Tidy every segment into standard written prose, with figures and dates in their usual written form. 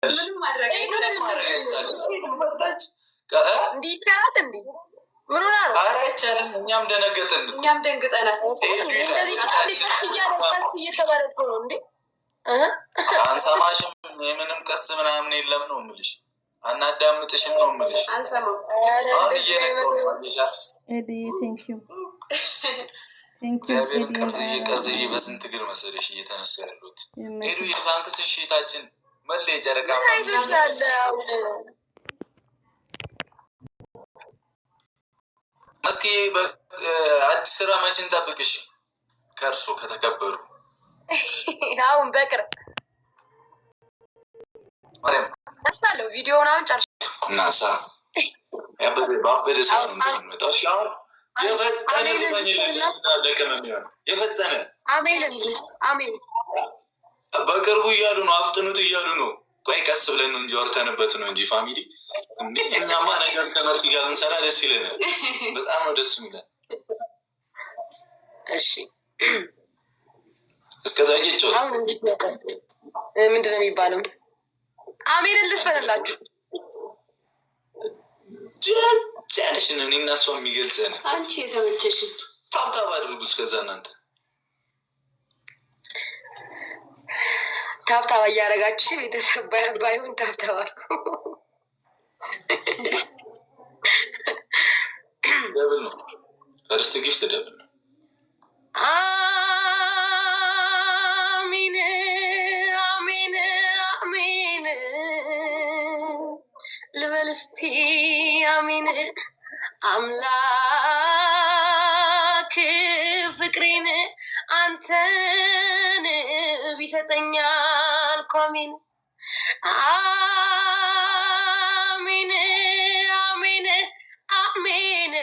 ምንም ማድረግ አይቻልም። እንዲህ ይቻላል እንዴ? ምን ሆና ነው? ኧረ አይቻልም። እኛም ደነገጥን፣ እኛም ደንግጠናል። እየተባለ ነው እንዴ? አንሰማሽም፣ የምንም ቀስ ምናምን የለም ነው የምልሽ። አናዳምጥሽም ነው የምልሽ። አንሰማም። እግዚአብሔርን ቀርጽዬ በስንት እግር መሰለሽ እየተነሳ ያሉት ሄዱ የባንክስ ሽታችን መለ የጨረቃ እስኪ አዲስ ስራ መችን ጠብቅሽ ከእርሶ ከተከበሩ አሁን በቅርብ ጨርሻለሁ። ቪዲዮውን አሁን ጨርሻለሁ። እናሳ ባበደ ሰው ነው እንደሚመጣው ሲሆን የፈጠነ ዝመኝለለቀመ የሚሆነው የፈጠነ አሜን በቅርቡ እያሉ ነው፣ አፍጥኑት እያሉ ነው። ቆይ ቀስ ብለን ነው እንጂ ወርተንበት ነው እንጂ ፋሚሊ እኛማ ነገር ከመሲ ጋር እንሰራ ደስ ይለናል። በጣም ነው ደስ የሚለን። እሺ እስከዛ ጌጮት አሁን እንዴት ነው ምንድን ነው የሚባለው? አሜን ልስፈንላችሁ ጃንሽ ነው እኔና እሷ የሚገልጸን። አንቺ የተመቸሽን ታብታብ አድርጉ። እስከዛ እናንተ ታብታብ እያደረጋችሁ ቤተሰብ ባይሆን ታብታብ ደብል ነው። ፈርስት ጊፍት ደብል ነው። አሜን አሜን አሜን ልበል እስቲ አሜን። አምላክ ፍቅሬን አንተን ቢሰጠኛል አሜን አሜን አሜን አሜን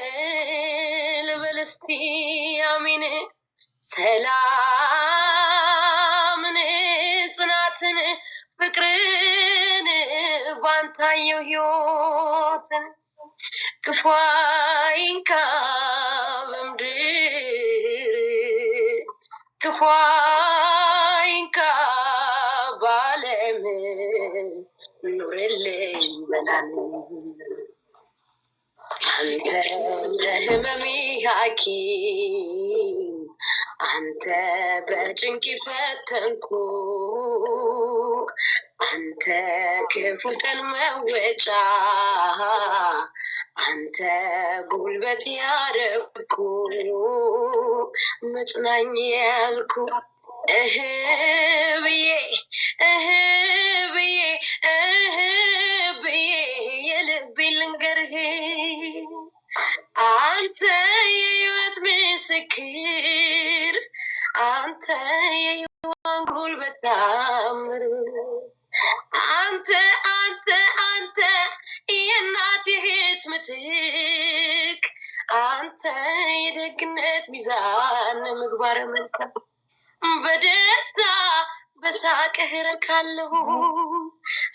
ልበል እስቲ አሜን። ሰላምን ጽናትን ፍቅርን ባንታየው ሕይወትን ክፉ አይንካም በምድር ክፉ አይንካም በዓለም ኑርልኝ ዘላለም። አንተ ለህመሜ ሐኪም አንተ በጭንቅ ፈተንኩ አንተ ክፉ ቀን መወጫ አንተ ጉልበት ያረኩ መጽናኛ ያልኩ ብዬ ብዬ ብዬ የልቤ ልንገርህ አንተ የህይወት ምስክር አንተ የህይዋን ጉልበት ታምር አንተ አንተ አንተ የእናት እህት ምትክ አንተ የደግነት ሚዛን ምግባር መልካም በደስታ በሳቅህ እረካለሁ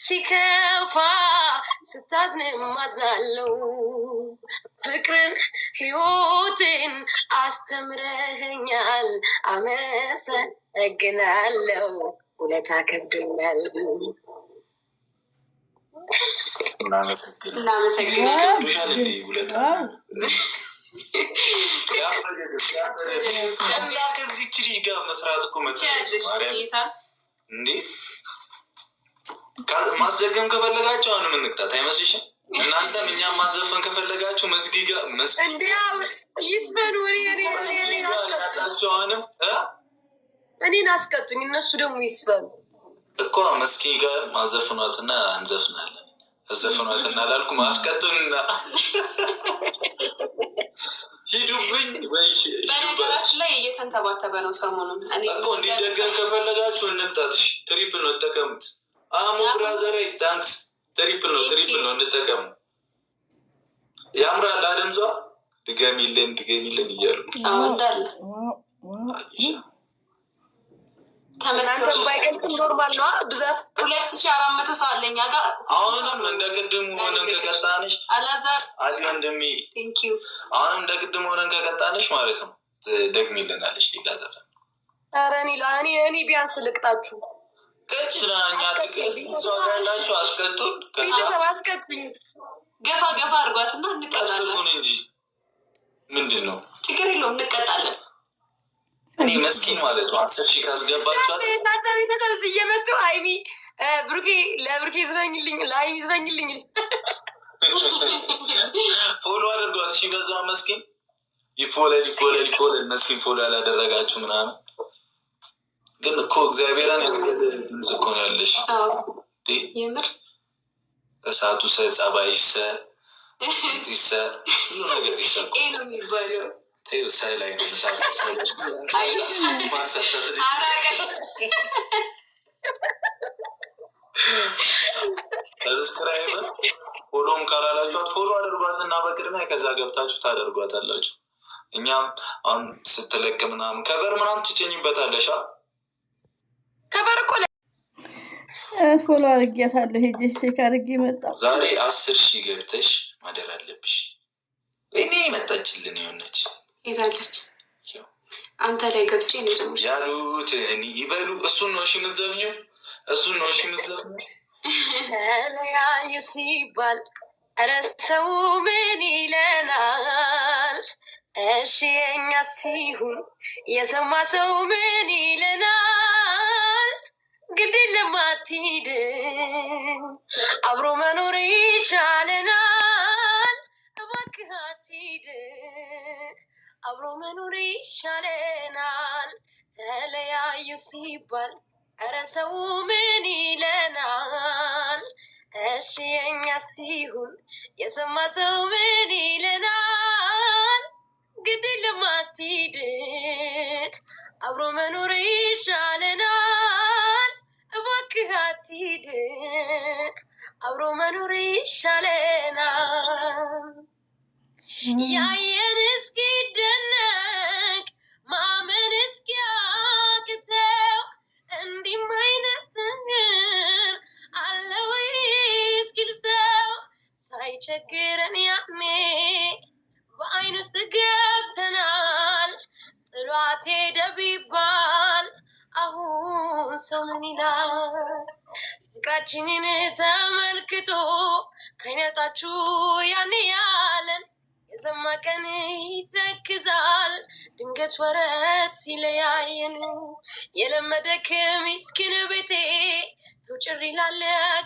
ሲከፋ ስታዝንም አዝናለሁ ፍቅርን ህይወትን አስተምረኸኛል አመሰግናለሁ ውለታ ከብዶኛል። ከዚች ልጅ ጋር መስራት እኮ እንዴ ማስደገም ከፈለጋቸው አሁንም እንቅጣት አይመስልሽም? እናንተም እኛም ማዘፈን ከፈለጋችሁ መስጊ ጋር ያላቸው አሁንም እኔን አስቀጡኝ፣ እነሱ ደግሞ ይስፈኑ እኮ መስጊ ጋር ማዘፍኗትና እንዘፍናለን። አዘፍኗትና ላልኩ ማስቀጡንና ሂዱብኝ ወይ በነገራችን ላይ እየተንተባተበ ነው ሰሞኑን እኮ እንዲደገም ከፈለጋችሁ እንቅጣትሽ። ትሪፕል ነው ተጠቀሙት። አሙ ብራዘሬ ታንክስ። ትሪፕል ነው እንጠቀሙ። ያምራል አደምጿ ድገሚልን እያሉ እንዳለ ተመስገን ባይገልጽም ኖርማል ነው። ብዛት 2400 ሰው አለኛ ጋር አሁንም እንደ ቅድሙ ሆነን ከቀጣንሽ አላዛር አሊ ወንድሜ ቴንክ ዩ አሁንም እንደ ቅድሙ ሆነን ከቀጣንሽ ማለት ነው ደግሚልናለሽ ሌላ ዘፈን። ኧረ እኔ ቢያንስ ልቅጣችሁ ቀጭናኛ ትቀጽ ያላችሁ አስቀጡን። ቤተሰብ አስቀጡኝ። ገፋ ገፋ አድርጓትና እንቀጣለን እንጂ ምንድን ነው ችግር የለውም እንቀጣለን። እኔ መስኪን ማለት ነው 10,000 ካስገባችኋት ቤተሰብ እየመጡ ሀይሚ ብሩኬ ለብሩኬ ዝበኝልኝ ለሀይሚ ዝበኝልኝ ፎሎ አድርጓት። እሺ በዛ መስኪን ይፎለል መስኪን ፎሎ ያላደረጋችሁ ምናምን ግን እኮ እግዚአብሔርን ድምፅ እኮ ነው ያለሽ። የምር እሳቱ ጸባይ ይሰ ሁሉ ነገር ይሰቁ ነው የሚባለው። ሳይ ላይ ነው ሰብስክራይብን ፎሎም ካላላችኋት ፎሎ አድርጓት እና በቅድሚያ ከዛ ገብታችሁ ታደርጓታላችሁ። እኛም አሁን ስትለቅ ምናምን ከበር ምናምን ትጭኝበታለሽ። ከበር እኮ ፎሎ አድርጊያታለሁ። ሄጄ ቼክ አድርጌ መጣ። ዛሬ 10,000 ገብተሽ ማደር አለብሽ። እኔ መጣችልን የሆነች ሄዳለች። አንተ ላይ ገብቼ ነው ደግሞ ያሉት ይበሉ። እሱን ነው እሺ የምትዘብኚው፣ እሱን ነው እሺ የምትዘብኚው። ተለያዩ ሲባል ኧረ ሰው ምን ይለናል? እሺ የኛ ሲሆን የሰማ ሰው ምን ይለናል? ግድ ለማትሄድ አብሮ መኖር ይሻለናል። እባክህ አትሂድ አብሮ መኖር ይሻለናል። ተለያዩ ሲባል ኧረ ሰው ምን ይለናል? እሺ የኛ ሲሆን የሰማ ሰው ምን ይለናል? ግድ ለማትሂድ አብሮ መኖር ይሻለናል። እባክህ አትሂድ አብሮ መኖር ይሻለናል። ያየን እስኪደነቅ ማመን እስኪያቅተው እንዲህም አይነት ነገር አለ ወይ እስኪል ሰው ሳይቸግረን ያኔ በአይን ውስጥ ገብተናል። ጥሏት ሄደ ቢባል አሁን ሰው ምን ይላል? ፍቅራችንን ተመልክቶ ከይነታችሁ ያኔ ያለን የሰማ ቀን ይተክዛል። ድንገት ወረት ሲለያየን የለመደክ ምስኪን ቤቴ ተውጭር ይላል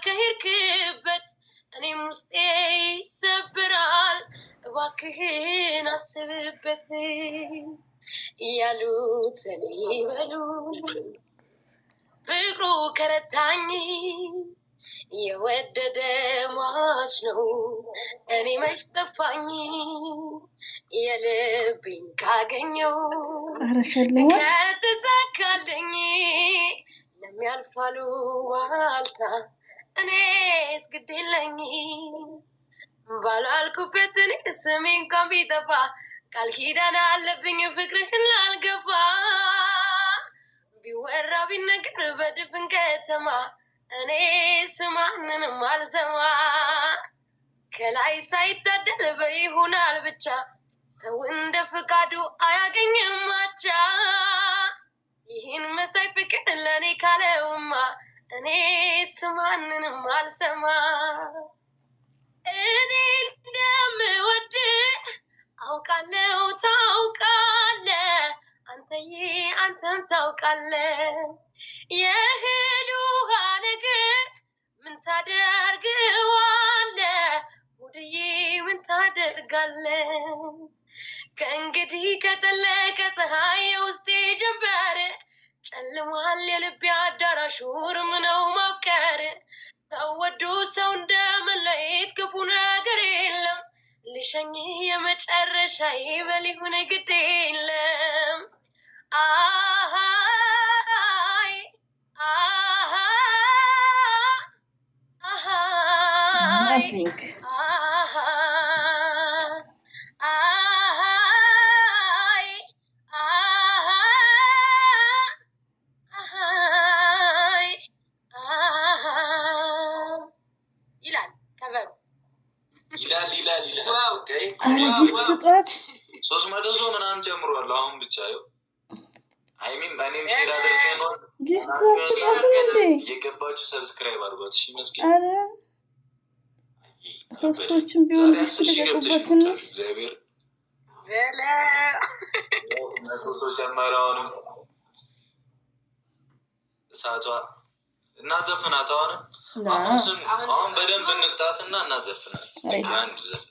ከሄድክበት እኔም ውስጤ ይሰብራል። እባክህን አስብበት እያሉት እኔ ይበሉ ፍቅሩ ከረታኝ የወደደ ሟች ነው እኔ መች ጠፋኝ። የልቤን ካገኘው ከተሳካልኝ ለሚያልፋሉ ዋልታ እኔስ ግድ የለኝ ባላልኩበት እኔ ስሜ እንኳን ቢጠፋ ቃል ኪዳን አለብኝ ፍቅርህን ላልገባ ቢወራ ቢነገር በድፍን ከተማ እኔ ስማንንም አልሰማ ከላይ ሳይታደል በይሆናል ብቻ ሰው እንደ ፍቃዱ አያገኝም አቻ ይህን መሳይ ፍቅር ለእኔ ካለውማ እኔ ስማንንም አልሰማ እኔ እንደምወድ አውቃለሁ ታውቃለህ አንተዬ አንተም ታውቃለህ የእህል ውሃ ነገር ምን ታደርገዋለህ ውድዬ ምን ታደርጋለህ ከእንግዲህ ከጠለቀ ፀሐይ የውስጤ ጀንበር ጨልሟል የልቤ አዳራሽ ውርም ነው ማፍቀር ሰው ወዶ ሰው እንደመለየት ክፉ ነገር የለም ልሸኝ የመጨረሻ ይበል ይሁን ግድ የለም አሃይ አሃይ ጊፍት ስጧት 300 ሰው ምናምን ጨምሯል። አሁን ብቻ አይሚም እኔም ሼር አድርገን ነው የገባችሁ ሰብስክራይብ አድርጓት። እሺ መስኪን አረ ሆስቶችን ቢሆን ስለገቡበትን እግዚአብሔር መቶ ሰው ጨመረውንም እሳቷ እናዘፍናት። አሁን በደንብ እንቅጣትና እናዘፍናት። አንድ ዘፈን